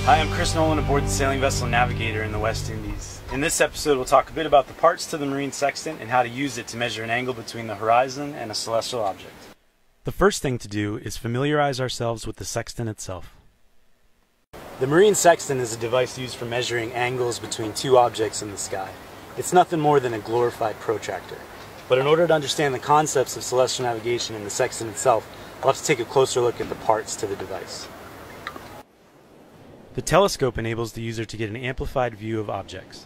Hi, I'm Chris Nolan aboard the sailing vessel Navigator in the West Indies. In this episode, we'll talk a bit about the parts to the marine sextant and how to use it to measure an angle between the horizon and a celestial object. The first thing to do is familiarize ourselves with the sextant itself. The marine sextant is a device used for measuring angles between two objects in the sky. It's nothing more than a glorified protractor. But in order to understand the concepts of celestial navigation and the sextant itself, we'll have to take a closer look at the parts to the device. The telescope enables the user to get an amplified view of objects.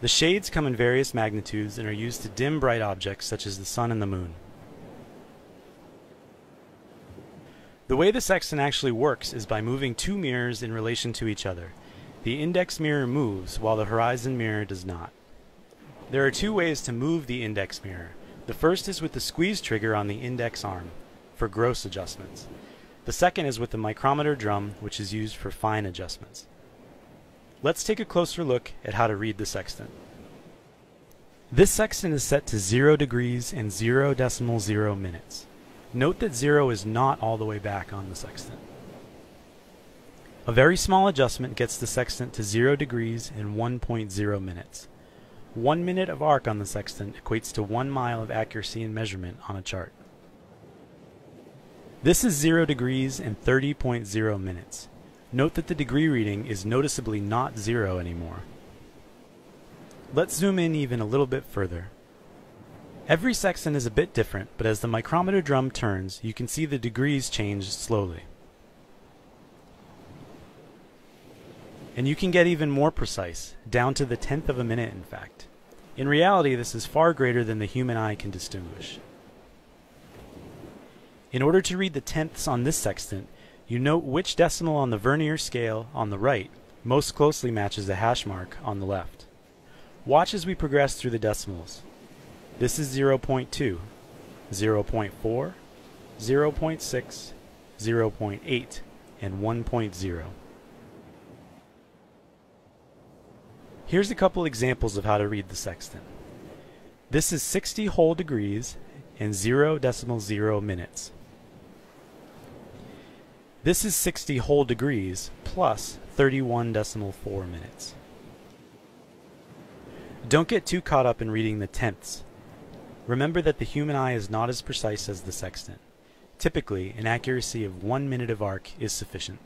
The shades come in various magnitudes and are used to dim bright objects such as the sun and the moon. The way the sextant actually works is by moving two mirrors in relation to each other. The index mirror moves while the horizon mirror does not. There are two ways to move the index mirror. The first is with the squeeze trigger on the index arm for gross adjustments. The second is with the micrometer drum, which is used for fine adjustments. Let's take a closer look at how to read the sextant. This sextant is set to 0 degrees and 0.0 minutes. Note that 0 is not all the way back on the sextant. A very small adjustment gets the sextant to 0 degrees and 1.0 minutes. 1 minute of arc on the sextant equates to 1 mile of accuracy in measurement on a chart. This is 0 degrees and 30.0 minutes. Note that the degree reading is noticeably not 0 anymore. Let's zoom in even a little bit further. Every sextant is a bit different, but as the micrometer drum turns, you can see the degrees change slowly. And you can get even more precise, down to the 10th of a minute in fact. In reality, this is far greater than the human eye can distinguish. In order to read the tenths on this sextant, you note which decimal on the vernier scale on the right most closely matches the hash mark on the left. Watch as we progress through the decimals. This is 0.2, 0.4, 0.6, 0.8, and 1.0. Here's a couple examples of how to read the sextant. This is 60 whole degrees and 0.0 minutes. This is 60 whole degrees plus 31.4 minutes. Don't get too caught up in reading the tenths. Remember that the human eye is not as precise as the sextant. Typically, an accuracy of 1 minute of arc is sufficient.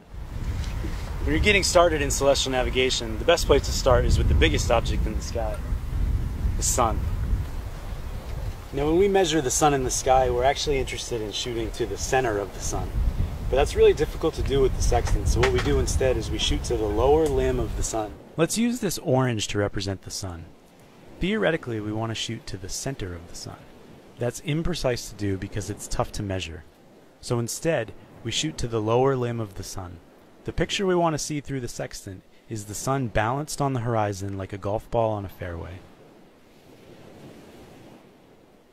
When you're getting started in celestial navigation, the best place to start is with the biggest object in the sky, the sun. Now, when we measure the sun in the sky, we're actually interested in shooting to the center of the sun. But that's really difficult to do with the sextant, so what we do instead is we shoot to the lower limb of the sun. Let's use this orange to represent the sun. Theoretically, we want to shoot to the center of the sun. That's imprecise to do because it's tough to measure. So instead, we shoot to the lower limb of the sun. The picture we want to see through the sextant is the sun balanced on the horizon like a golf ball on a fairway.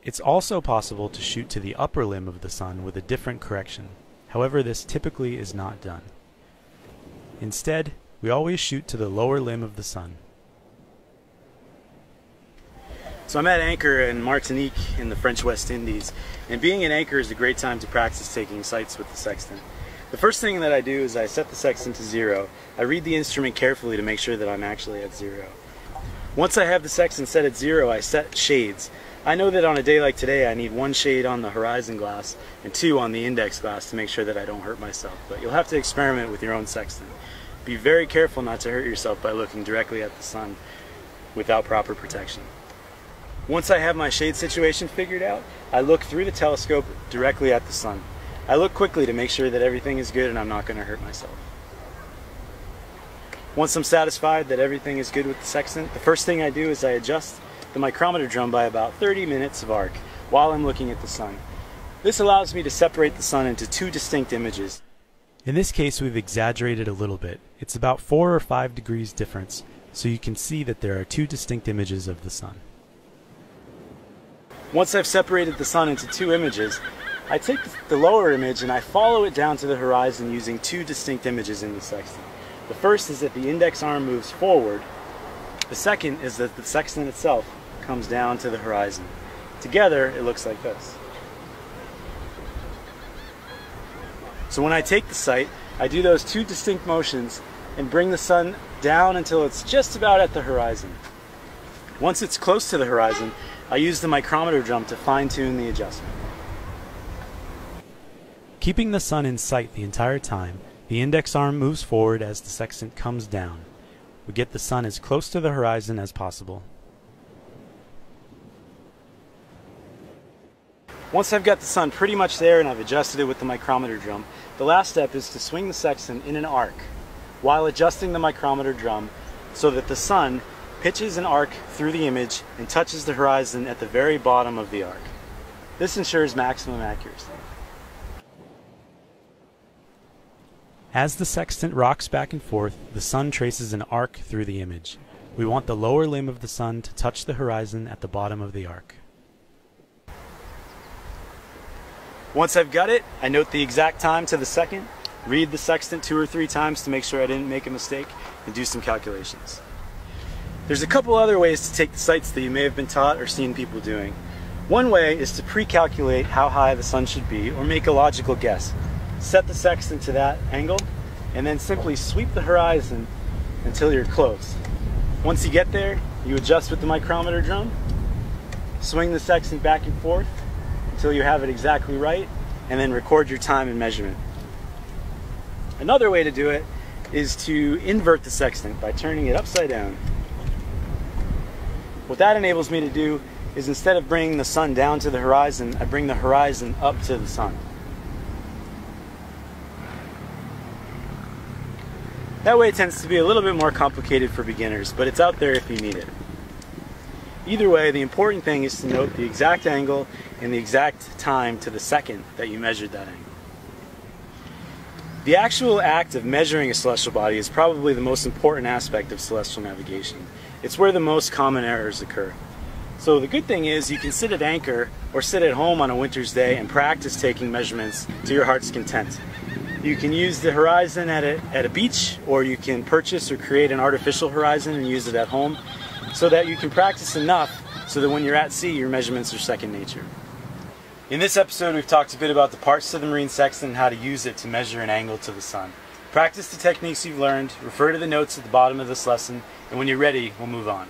It's also possible to shoot to the upper limb of the sun with a different correction. However, this typically is not done. Instead, we always shoot to the lower limb of the sun. So I'm at anchor in Martinique in the French West Indies, and being an anchor is a great time to practice taking sights with the sextant. The first thing that I do is I set the sextant to 0. I read the instrument carefully to make sure that I'm actually at 0. Once I have the sextant set at 0, I set shades. I know that on a day like today I need 1 shade on the horizon glass and 2 on the index glass to make sure that I don't hurt myself, but you'll have to experiment with your own sextant. Be very careful not to hurt yourself by looking directly at the sun without proper protection. Once I have my shade situation figured out, I look through the telescope directly at the sun. I look quickly to make sure that everything is good and I'm not going to hurt myself. Once I'm satisfied that everything is good with the sextant, the first thing I do is I adjust the micrometer drum by about 30 minutes of arc while I'm looking at the sun. This allows me to separate the sun into 2 distinct images. In this case, we've exaggerated a little bit. It's about 4 or 5 degrees difference, so you can see that there are 2 distinct images of the sun. Once I've separated the sun into 2 images, I take the lower image and I follow it down to the horizon using 2 distinct images in the sextant. The first is that the index arm moves forward. The second is that the sextant itself comes down to the horizon. Together, it looks like this. So when I take the sight, I do those two distinct motions and bring the sun down until it's just about at the horizon. Once it's close to the horizon, I use the micrometer drum to fine-tune the adjustment. Keeping the sun in sight the entire time, the index arm moves forward as the sextant comes down. We get the sun as close to the horizon as possible. Once I've got the sun pretty much there and I've adjusted it with the micrometer drum, the last step is to swing the sextant in an arc while adjusting the micrometer drum so that the sun pitches an arc through the image and touches the horizon at the very bottom of the arc. This ensures maximum accuracy. As the sextant rocks back and forth, the sun traces an arc through the image. We want the lower limb of the sun to touch the horizon at the bottom of the arc. Once I've got it, I note the exact time to the second, read the sextant 2 or 3 times to make sure I didn't make a mistake, and do some calculations. There's a couple other ways to take the sights that you may have been taught or seen people doing. One way is to pre-calculate how high the sun should be or make a logical guess. Set the sextant to that angle and then simply sweep the horizon until you're close. Once you get there, you adjust with the micrometer drum, swing the sextant back and forth until you have it exactly right, and then record your time and measurement. Another way to do it is to invert the sextant by turning it upside down. What that enables me to do is instead of bringing the sun down to the horizon, I bring the horizon up to the sun. That way it tends to be a little bit more complicated for beginners, but it's out there if you need it. Either way, the important thing is to note the exact angle and the exact time to the second that you measured that angle. The actual act of measuring a celestial body is probably the most important aspect of celestial navigation. It's where the most common errors occur. So the good thing is you can sit at anchor or sit at home on a winter's day and practice taking measurements to your heart's content. You can use the horizon at a beach, or you can purchase or create an artificial horizon and use it at home so that you can practice enough so that when you're at sea your measurements are second nature. In this episode we've talked a bit about the parts of the marine sextant and how to use it to measure an angle to the sun. Practice the techniques you've learned, refer to the notes at the bottom of this lesson, and when you're ready, we'll move on.